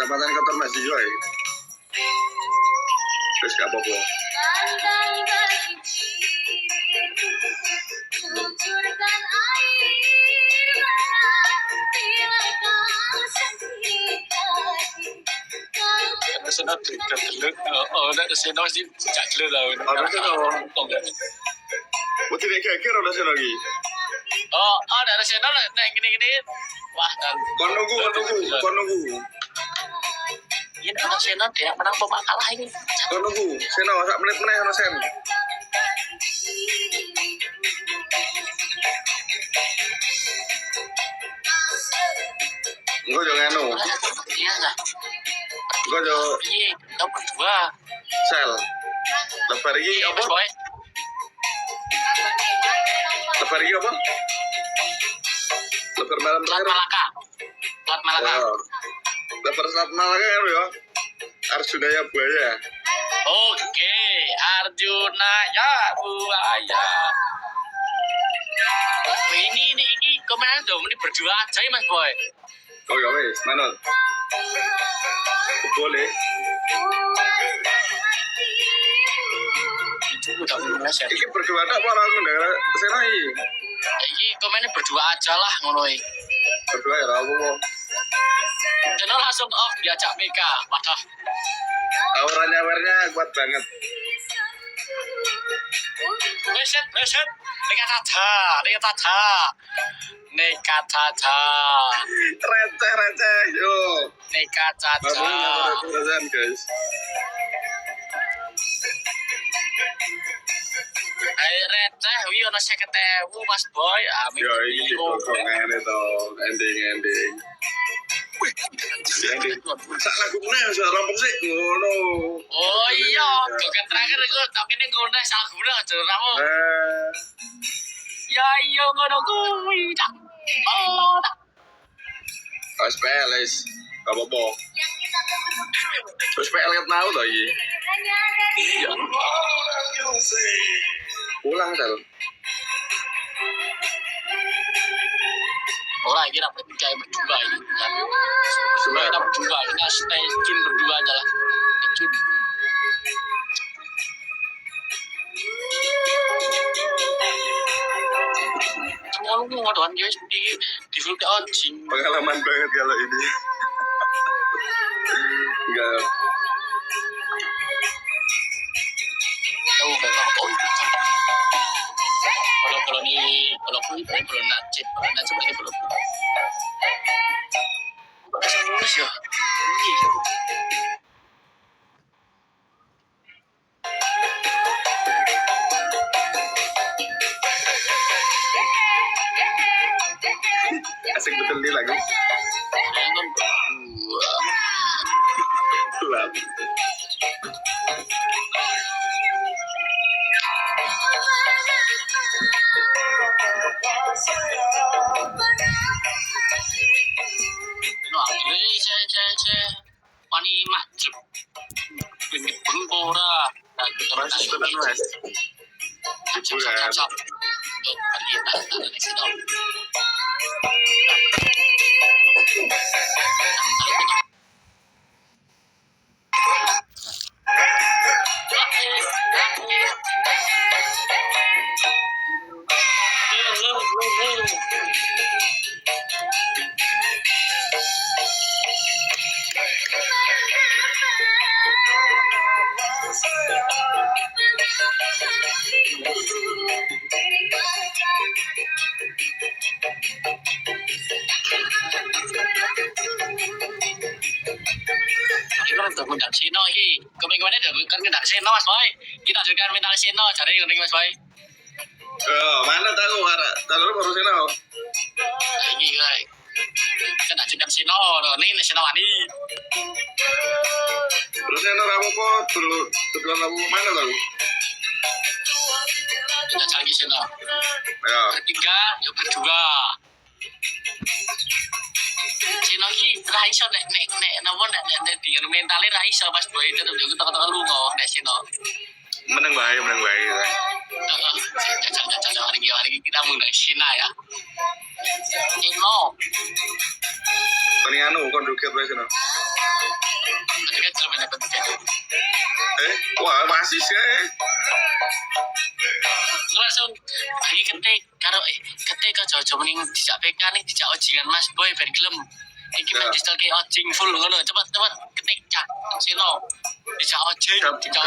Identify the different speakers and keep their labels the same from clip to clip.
Speaker 1: Kecamatan Kotor Mas yo. Terus gak apa-apa.
Speaker 2: Senang tergeluk. Oh, nak senang sih cak geluk lah.
Speaker 1: Ada senang. Mau tidak kira ada senang lagi.
Speaker 2: Oh, ada senang nak gini-gini. Wah, kan.
Speaker 1: Kau nunggu.
Speaker 2: Ini ada senang dia menang pemakalah ini.
Speaker 1: Kau nunggu. Senang sak menit ana sen. Enggak jangan anu.
Speaker 2: Iya lah.
Speaker 1: Enggak jo.
Speaker 2: Iya, kita berdua.
Speaker 1: Sel. Lebar iki apa?
Speaker 2: Boy.
Speaker 1: Lebar iki apa? Lebar malam terakhir.
Speaker 2: Selat Malaka.
Speaker 1: Lebar Selat Malaka kan ya. Arjuna ya buaya.
Speaker 2: Oke, Arjuna ya buaya. Ini komentar dong, ini berdua aja ya Mas Boy.
Speaker 1: Oh ya wes, manut. Boleh. Iki berdua tak apa orang mendengar senai.
Speaker 2: Iki komennya berdua aja lah ngono iki.
Speaker 1: Berdua ya aku mau.
Speaker 2: Channel langsung off diajak Mika. Waduh.
Speaker 1: Auranya kuat banget.
Speaker 2: Reset. Nekat saja.
Speaker 1: Receh, yo.
Speaker 2: Nekat saja.
Speaker 1: Bagus, guys.
Speaker 2: Ayo receh, wi ono 50.000 Mas Boy. Amin.
Speaker 1: Yo, iki ngene to, ending. Sak lagu meneh sak rompong sik ngono.
Speaker 2: Oh iya, joget terakhir iku tak kene ngono salah guna aja kamu. Ya iya ngono kuwi tak. Oh tak.
Speaker 1: Wes peles. Apa-apa. Terus PL ket mau to iki.
Speaker 2: Iya.
Speaker 1: Pulang sel.
Speaker 2: Ora iki dapat kayak berdua ini. Supaya kita berdua, kita stay tune berdua aja lah. Tune. Semua lu ngodoan guys di full ke anjing.
Speaker 1: Pengalaman banget kalau ini. Enggak.
Speaker 2: Tahu enggak oh. Kalau ini kalau nacip berarti belum. Terus ya.
Speaker 1: Asik betul nih lagu. Gelap.
Speaker 2: Wani macet. Ini pura.
Speaker 1: Mas sudah mas.
Speaker 2: Cap. Kita di situ. Ngundang Sino iki. Kemarin kan ngundang Sino Mas Boy. Kita juga minta Sino cari ngundang Mas Boy.
Speaker 1: Oh, mana tahu tahu baru sini.
Speaker 2: Iki guys. Kan ajukan Sino, ini Sino Wani.
Speaker 1: Terus yang orang apa? Tujuan kamu mana tahu?
Speaker 2: Kita cari Sino.
Speaker 1: Ya.
Speaker 2: Bertiga, yuk berdua. Sino iki ra iso nek napa nek dengan mentale ra iso Mas Boy itu yo ketok-ketok lu kok nek Sino.
Speaker 1: Menang bae.
Speaker 2: Heeh, jajal hari ini kita mengundang Sina ya. Sino.
Speaker 1: Paling anu kon duket wae Sino. Wah, masih sih.
Speaker 2: Langsung lagi ketik karo ketik aja mending dijak PK nih dijak ojingan Mas Boy ben gelem. Iki mah distelke ojing full ngono. Cepet ketik cak sino. Dijak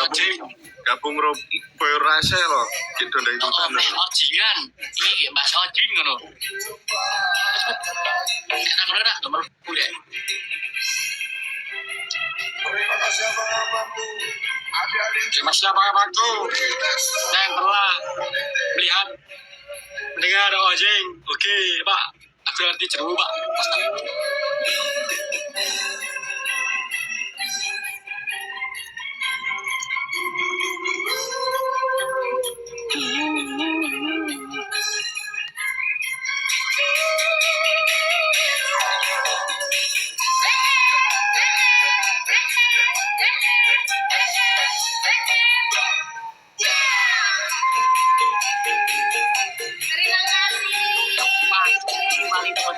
Speaker 2: ojing.
Speaker 1: Gabung ro boy rasa loh. Gitu dari itu.
Speaker 2: Ojingan. Iki Mas ojing ngono. Enak ora nomor kuliah. Terima kasih abang-abangku yang telah melihat mendengar ojeng. Oke Pak, aku ngerti jeru Pak.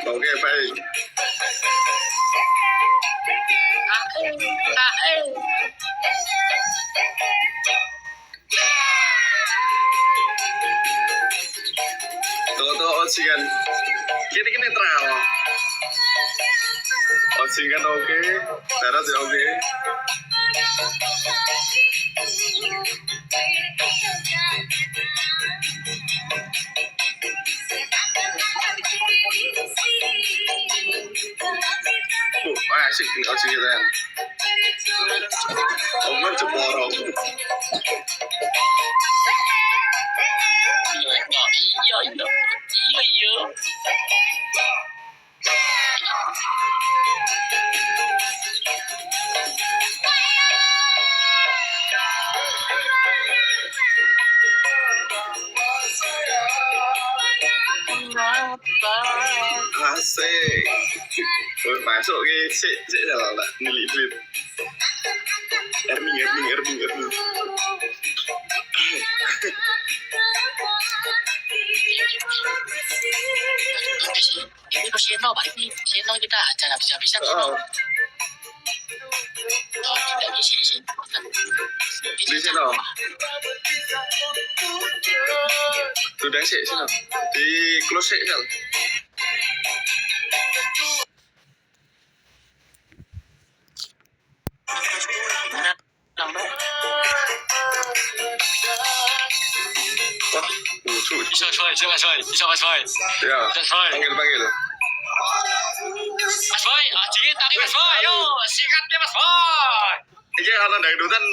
Speaker 1: Oke, baik. Tuh ojingan. Kini netral. Ojingan oke, darat ya oke. Asik nih ojingan. Omen ceporong.
Speaker 2: Iya.
Speaker 1: Asik. Masuk ke cek jalan lah. Nilit. Erning.
Speaker 2: Ini Seno Pak, ini Seno kita acara bisa-bisa Seno. Kita isi di sini.
Speaker 1: Di Seno. Sudah sih Seno. Di close sih Sel.
Speaker 2: Bisa Mas Boy.
Speaker 1: Ya, panggil.
Speaker 2: Mas Boy, ojingin tadi Mas Boy, ayo sikatnya Mas Boy.
Speaker 1: Iki karena dangdutan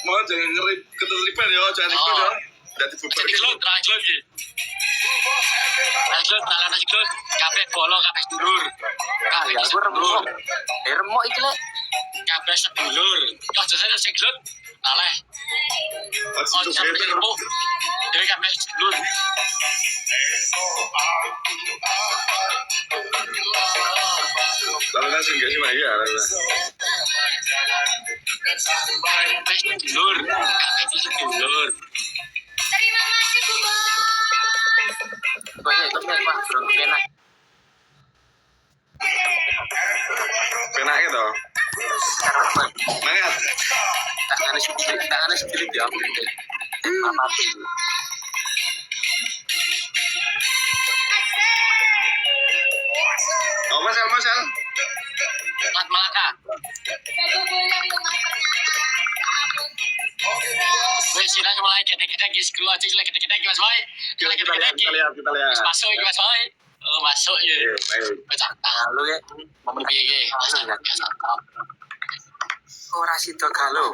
Speaker 1: mohon jangan keterlibat ya, jangan ikut ya. Jadi bubar.
Speaker 2: Jadi klub, lanjut gitu. Lanjut, kabeh bolong, kabeh sedulur.
Speaker 3: Ya aku remuk. Remuk iki lek.
Speaker 2: Kabeh sedulur. Aja saya sing glot. Aleh. Ojo sampe remuk. Dewe kabeh sedulur.
Speaker 1: Lalu nasi enggak sih Maya?
Speaker 2: Kabeh sedulur.
Speaker 4: Terima kasih Bu Boy.
Speaker 3: Banyak Pak, bro. Enak.
Speaker 1: Penak gitu. Mangat.
Speaker 3: Tangannya sedikit ya. Apa-apa.
Speaker 1: Oh, Masal.
Speaker 2: Mat Malaka. Wes sirang mulai kita gis keluar aja kita Mas Boy. Kita
Speaker 1: lihat.
Speaker 2: Masuk iki Mas Boy. Oh, masuk ya.
Speaker 1: Baik.
Speaker 2: Pecah.
Speaker 3: Halo ya.
Speaker 2: Momen piye biasa.
Speaker 3: Ora sida galo.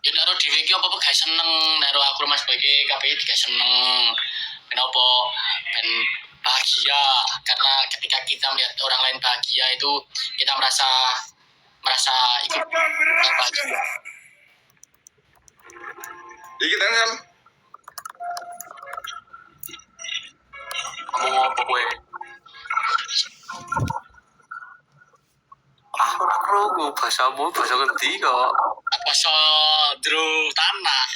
Speaker 2: Ya naro dhewe iki apa gak seneng naro aku Mas Boy iki kabeh gak seneng. Kenapa? Ben bahagia karena ketika kita melihat orang lain bahagia itu kita merasa ikut bahagia.
Speaker 1: Iki tangan.
Speaker 3: Ngomong apa kowe? Aku bahasamu bahasa ngendi kok?
Speaker 2: Basa dro tanah.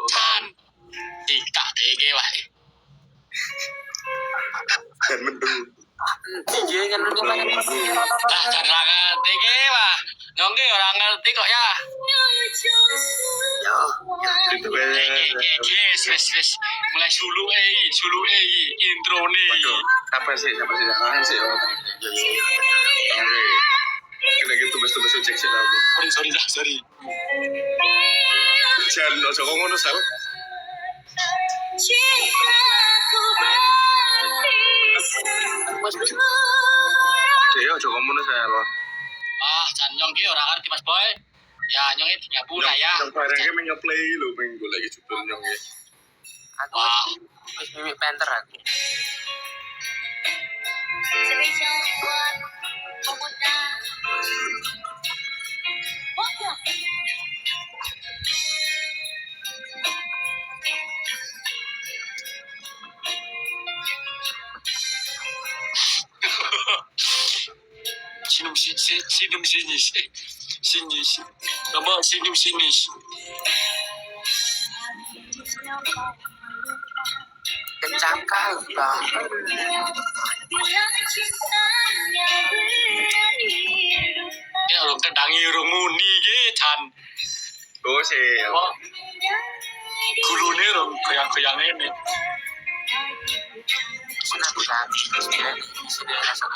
Speaker 2: Tan dikak dege wae.
Speaker 1: Dan mendung.
Speaker 3: Iya kan lu
Speaker 2: Lah jangan dege wah. Nyongke orang ngerti kok ya.
Speaker 3: Yo.
Speaker 1: Itu kayak
Speaker 2: Wes. Mulai sulu intro nih.
Speaker 1: Waduh, siapa sih jangan sih
Speaker 3: Yo.
Speaker 1: oke kena gitu bestu cek sih aku
Speaker 2: Sorry.
Speaker 1: jangan ojo kok ngono sal ya ojo kok ngono sal
Speaker 2: Jan Nyongke orang ngerti Mas Boy. Ya Nyongke di Nyapura ya.
Speaker 1: yang barangnya mengeplay lho minggu lagi judul nyong ya
Speaker 3: Aku
Speaker 2: Wah.
Speaker 3: wis mimik penter aku.
Speaker 4: Spesial buat pemuda.
Speaker 2: Sini. Nama sini.
Speaker 3: Kencang kali bang.
Speaker 4: Bila cintanya berakhir.
Speaker 2: Ya orang tendangi orang muni ke Jan.
Speaker 1: oh sih
Speaker 2: Wah, gulune orang goyang ini.
Speaker 3: Senang bilang. Sudah rasa.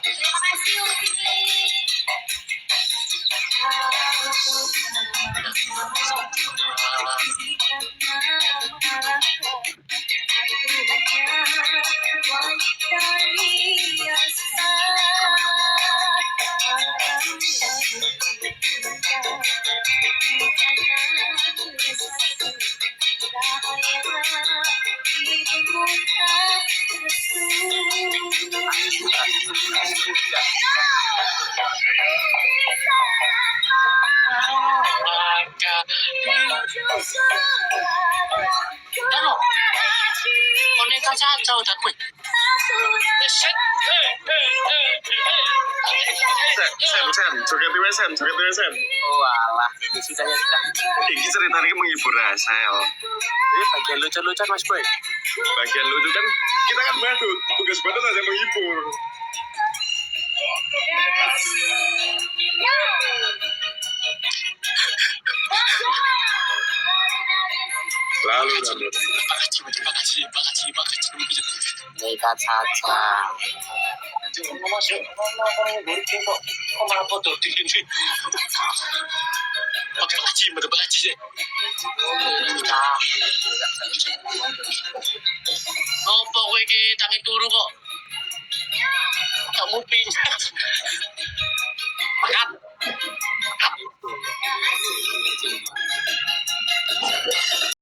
Speaker 4: Terima kasih Uti.
Speaker 2: Maka boneka caca udah gue.
Speaker 1: Sam joget Sam
Speaker 3: Oh alah. Sudah.
Speaker 1: ini ceritanya menghibur Sel
Speaker 3: Ini bagian lucu-lucu Mas Boy.
Speaker 1: bagian lucu kan kita kan badut tugas badut aja menghibur lalu
Speaker 2: Makasih.
Speaker 3: Nekat saja.
Speaker 2: Makasih. Ngopo kowe iki tangi turu kok. Kamu pindah.